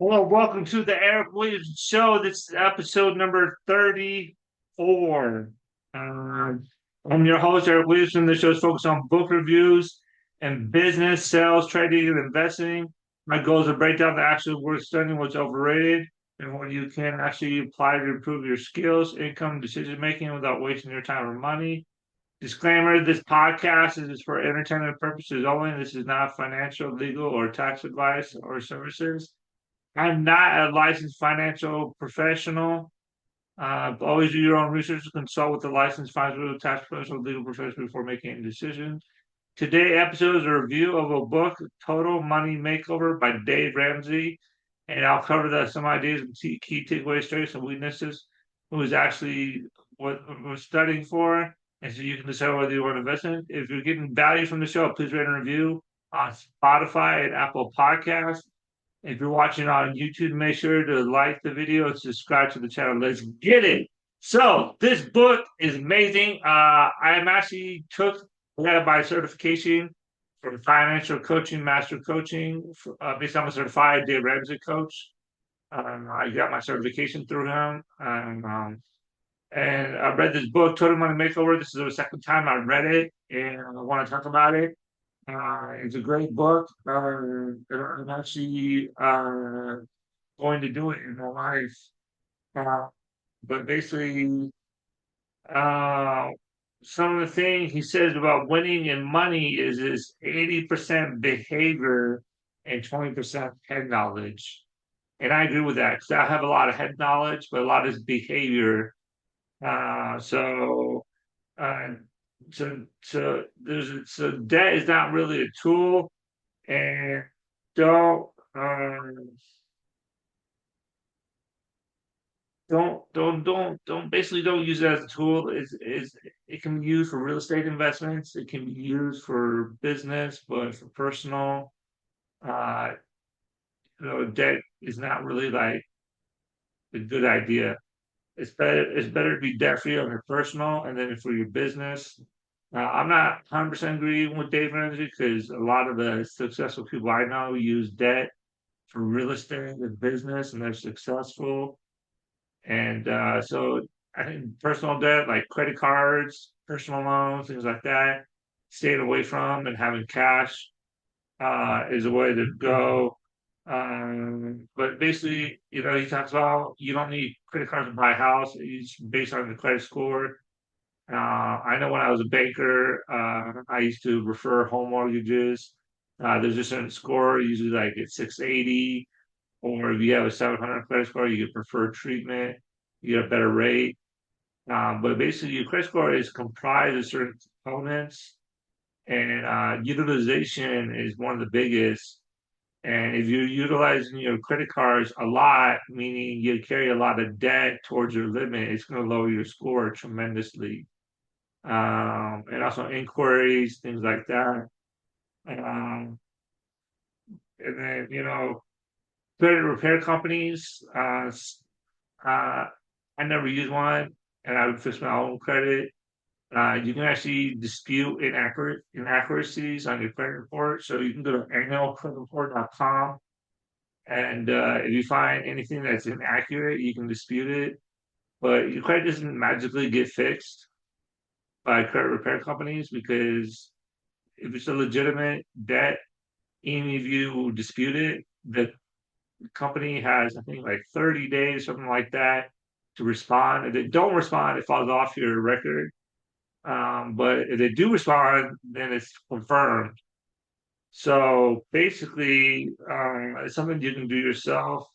Hello, welcome to the Erik Williamson Show. This is episode number 34. I'm your host, Erik Williamson. The show is focused on book reviews and business, sales, trading, and investing. My goal is to break down the actual worth studying, what's overrated, and what you can actually apply to improve your skills, income, decision making without wasting your time or money. Disclaimer: this podcast is for entertainment purposes only. This is not financial, legal, or tax advice or services. I'm not a licensed financial professional. Always do your own research. Consult with a licensed financial, tax professional, legal professional before making any decisions. Today episode is a review of a book, Total Money Makeover by Dave Ramsey, and I'll cover some ideas and key takeaways, strengths, and weaknesses. Who is actually what we're studying for, and so you can decide whether you want to invest in it. If you're getting value from the show, please rate and review on Spotify and Apple Podcasts. If you're watching on YouTube, make sure to like the video and subscribe to the channel. Let's get it. So this book is amazing. I am actually I got my certification from Financial Coaching Master Coaching. Based on a certified Dave Ramsey coach. I got my certification through him. And I read this book, Total Money Makeover. This is the second time I read it, and I want to talk about it. It's a great book. I'm actually going to do it in my life. Uh, but basically, uh, some of the things he says about winning and money is 80% behavior and 20% head knowledge. And I agree with that because I have a lot of head knowledge, but a lot is behavior. Uh, so uh, so debt is not really a tool, and don't basically don't use it as a tool. Is It can be used for real estate investments. It can be used for business, but for personal, uh, debt is not really like a good idea. It's better to be debt free on your personal, and then for your business. I'm not 100% agreeing with Dave Ramsey because a lot of the successful people I know use debt for real estate and business, and they're successful. And so I think personal debt, like credit cards, personal loans, things like that, staying away from and having cash is a way to go. But basically, he talks about you don't need credit cards to buy a house. It's based on the credit score. I know when I was a banker, I used to refer home mortgages. There's a certain score, usually like it's 680, or if you have a 700 credit score, you get preferred treatment, you get a better rate. But basically, your credit score is comprised of certain components, and utilization is one of the biggest. And if you're utilizing your credit cards a lot, meaning you carry a lot of debt towards your limit, it's going to lower your score tremendously. And also inquiries, things like that. Um, and then, credit repair companies. Uh, I never used one, and I would fix my own credit. You can actually dispute inaccuracies on your credit report. So you can go to annualcreditreport.com, and if you find anything that's inaccurate, you can dispute it. But your credit doesn't magically get fixed by credit repair companies because if it's a legitimate debt, even if you dispute it, the company has, I think, like 30 days, something like that, to respond. If they don't respond, it falls off your record. But if they do respond, then it's confirmed. So basically, it's something you can do yourself.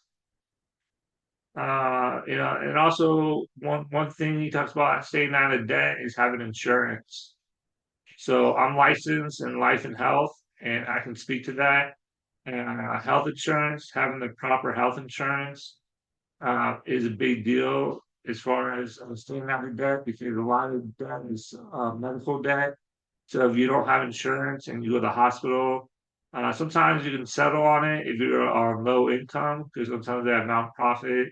And also one thing he talks about staying out of debt is having insurance. So I'm licensed in life and health, and I can speak to that. Health insurance, having the proper health insurance, is a big deal as far as staying out of debt because a lot of debt is medical debt. So if you don't have insurance and you go to the hospital, sometimes you can settle on it if you're on low income because sometimes they have nonprofit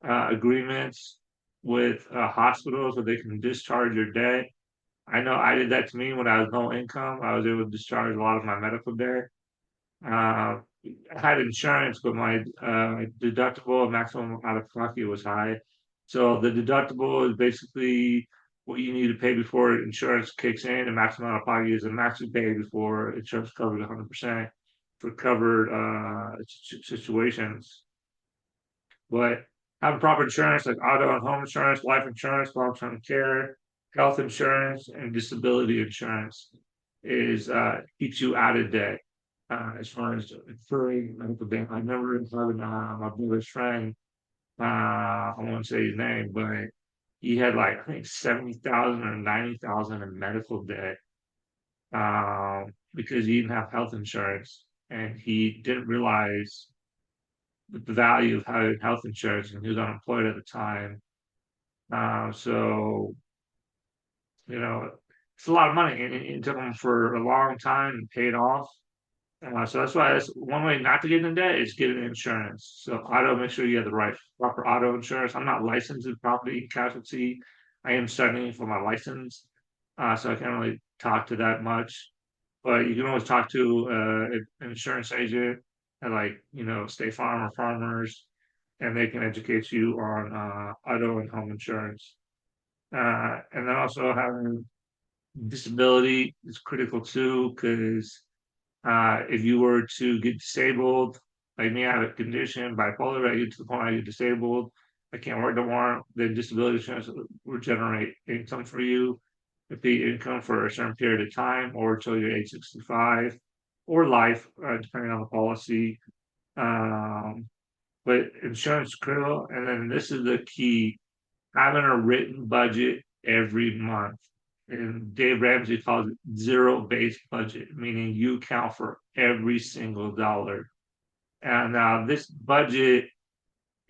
agreements with hospitals so they can discharge your debt. I know I did that to me when I was low income. I was able to discharge a lot of my medical debt. I had insurance, but my deductible and maximum out of pocket was high. So the deductible is basically what you need to pay before insurance kicks in, and maximum out of pocket is the max you pay before insurance covers 100% for covered situations. But having proper insurance like auto and home insurance, life insurance, long-term care, health insurance, and disability insurance is keeps you out of debt. As far as insuring medical debt, I remember having my brother's friend. I won't say his name, but he had like I think 70,000 or 90,000 in medical debt because he didn't have health insurance and he didn't realize the value of having health insurance, and he was unemployed at the time. So you know, it's a lot of money, and it took him for a long time and paid off. So that's why that's one way not to get in debt is getting insurance. So auto, make sure you have the right proper auto insurance. I'm not licensed in property and casualty. I am studying for my license, so I can't really talk to that much. But you can always talk to an insurance agent at like State Farm or Farmers, and they can educate you on auto and home insurance. And then also having disability is critical too, because if you were to get disabled, like me, I have a condition, bipolar, I get to the point I get disabled, I can't work no more, then disability insurance will generate income for you. It'd be income for a certain period of time or until you're age 65 or life, depending on the policy. Um, but insurance is critical. And then this is the key, having a written budget every month. And Dave Ramsey calls it zero-based budget, meaning you count for every single dollar. And this budget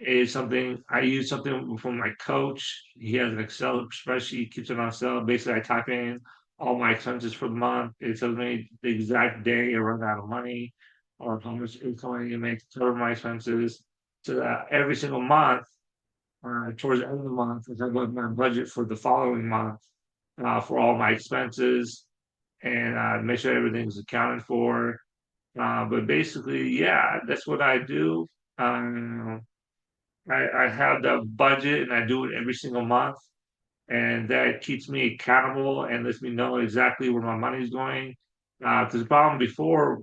is something I use something from my coach. He has an Excel spreadsheet, keeps it on Excel. Basically, I type in all my expenses for the month. It tells me the exact day I run out of money or how much income I need to make to cover my expenses. So that every single month, towards the end of the month, as I look at my budget for the following month for all my expenses and make sure everything's accounted for. But basically, yeah, that's what I do. Um, I have the budget and I do it every single month, and that keeps me accountable and lets me know exactly where my money's going. Because the problem before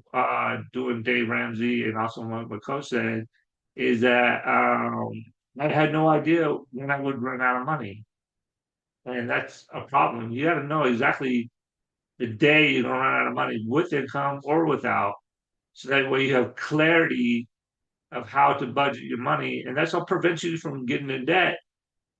doing Dave Ramsey and also what Coach said is that I had no idea when I would run out of money, and that's a problem. You got to know exactly the day you're going to run out of money with income or without, so that way you have clarity of how to budget your money, and that's what prevents you from getting in debt.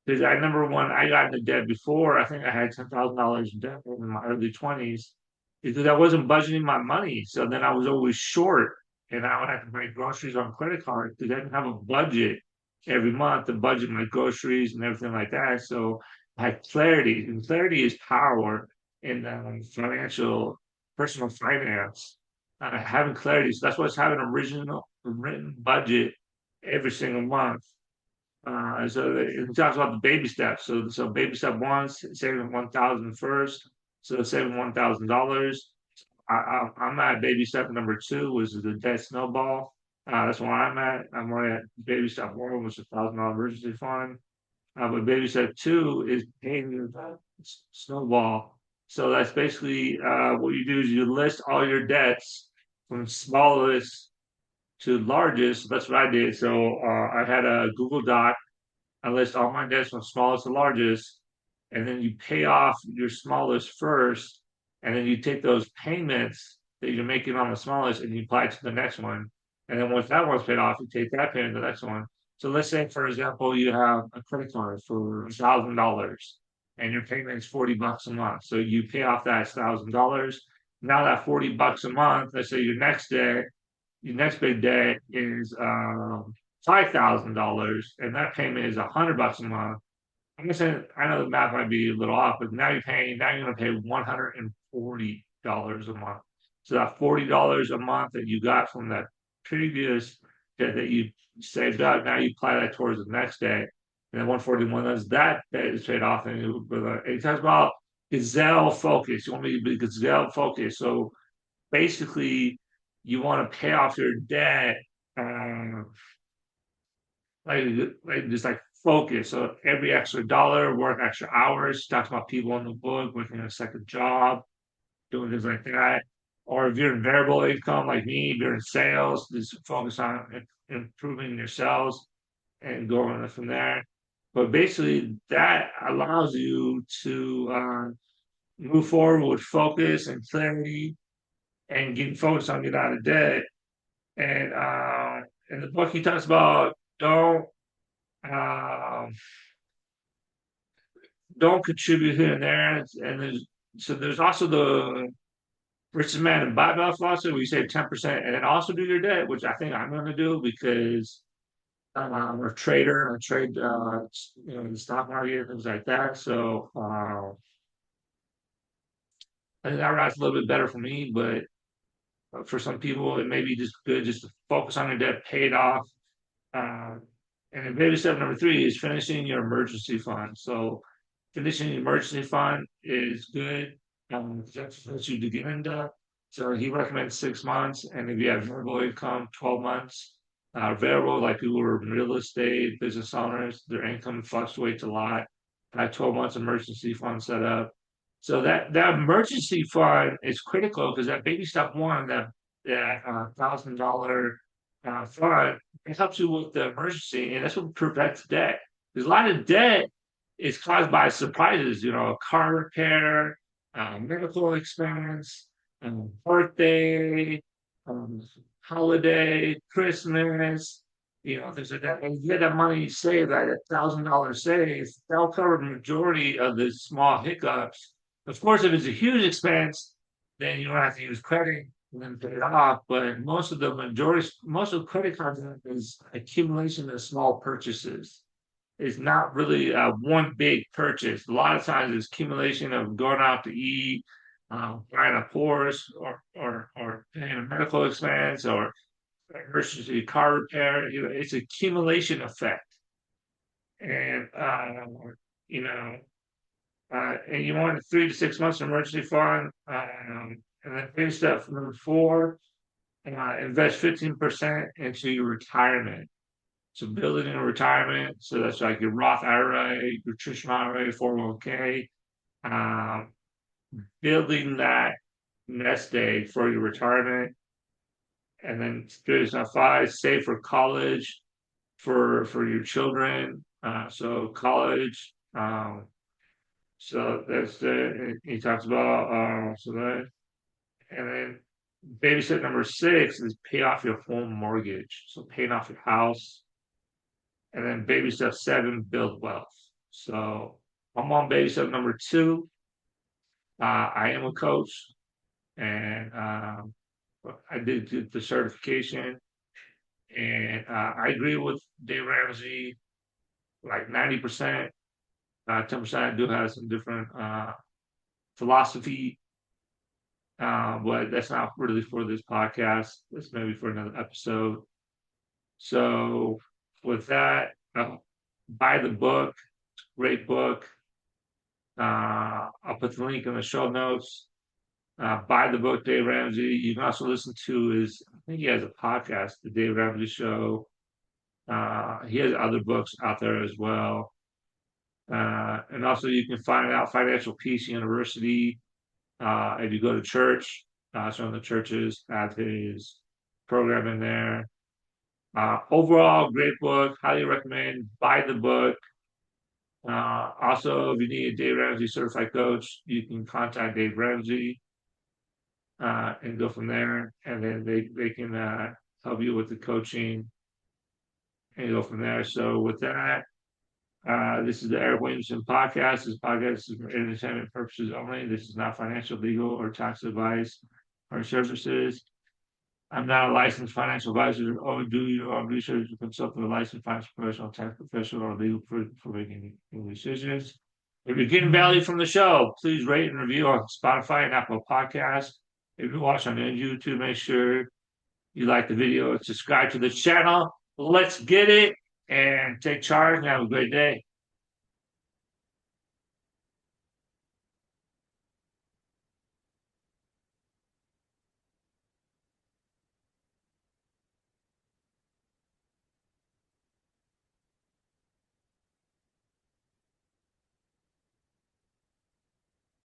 Because I remember when I got into debt before, I think I had $10,000 in debt in my early 20s because I wasn't budgeting my money. So then I was always short, and I would have to buy groceries on credit card because I didn't have a budget every month to budget my groceries and everything like that. So I had clarity, and clarity is power in financial, personal finance. Having clarity. So that's why it's having an original written budget every single month. So it talks about the baby steps. So baby step one, saving 1,000 first. So saving $1,000. I'm at baby step number two, which is the debt snowball. That's where I'm at. I'm already at baby step one, which is $1,000 emergency fund. But baby step two is paying your snowball. So that's basically what you do is you list all your debts from smallest to largest. That's what I did. So I had a Google Doc. I list all my debts from smallest to largest, and then you pay off your smallest first, and then you take those payments that you're making on the smallest and you apply it to the next one. And then once that one's paid off, you take that payment to the next one. So let's say, for example, you have a credit card for $1,000 and your payment is $40 a month. So you pay off that $1,000. Now that $40 a month, let's say your next big debt is $5,000, and that payment is $100 a month. I'm gonna say I know the math might be a little off, but now you're gonna pay $140 a month. So that $40 a month that you got from that previous debt that you saved up, now you apply that towards the next debt, and then 141 that debt is paid off. And it talks about gazelle focus. You want me to be gazelle focus. So basically you want to pay off your debt, uh, like just like focus. So every extra dollar, work extra hours. Talks about people in the book working a second job, doing things like that. Or if you're in variable income like me, if you're in sales, just focus on improving your sales and going from there. But basically, that allows you to move forward with focus and clarity and getting focused on getting out of debt. And in the book, he talks about um, don't contribute here and there. And there's also the richest man in Bible philosophy where you save 10% and then also do your debt, which I think I'm going to do because I'm a trader. I trade, the stock market, things like that. So I think that route's a little bit better for me, but for some people, it may be just good just to focus on your debt, pay it off. Uh, and then baby step number three is finishing your emergency fund. So finishing the emergency fund is good. That's you to get into. So he recommends 6 months, and if you have variable income, 12 months. Variable, like people who are in real estate, business owners, their income fluctuates a lot. 12 months emergency fund set up. So that emergency fund is critical because that baby step one, that $1,000 fund, it helps you with the emergency, and that's what prevents debt. There's a lot of debt is caused by surprises, a car repair, medical expense, birthday, um, holiday, Christmas. There's that. And you get that money saved, that $1,000 saved, that'll cover the majority of the small hiccups. Of course, if it's a huge expense, then you don't have to use credit and then pay it off. But most of credit card debt is accumulation of small purchases. It's not really one big purchase. A lot of times it's accumulation of going out to eat, buying a Porsche, or paying a medical expense, or emergency car repair. It's accumulation effect, and you know, and you want a 3 to 6 months emergency fund, and then finish step number four, invest 15% into your retirement. So building in retirement, so that's like your Roth IRA, your traditional IRA, 401k, um, building that nest egg for your retirement, and then there's five, save for college for your children. So college, so that's it. He talks about so that, and then baby step number six is pay off your home mortgage. So paying off your house. And then baby step seven, build wealth. So I'm on baby step number two. I am a coach, and I did the certification, and I agree with Dave Ramsey like 90%. 10% I do have some different philosophy, but that's not really for this podcast. That's maybe for another episode. So with that, buy the book. Great book. I'll put the link in the show notes. Buy the book, Dave Ramsey. You can also listen to I think he has a podcast, The Dave Ramsey Show. He has other books out there as well. And also you can find out Financial Peace University. If you go to church, some of the churches have his program in there. Overall, great book. Highly recommend. Buy the book. Also, if you need a Dave Ramsey certified coach, you can contact Dave Ramsey and go from there. And then they can help you with the coaching and go from there. So with that, this is the Erik Williamson podcast. This podcast is for entertainment purposes only. This is not financial, legal, or tax advice or services. I'm not a licensed financial advisor. Or do your own research to consult with a licensed financial professional, tax professional, or legal for making decisions. If you're getting value from the show, please rate and review on Spotify and Apple Podcasts. If you watch on YouTube, make sure you like the video and subscribe to the channel. Let's get it and take charge and have a great day.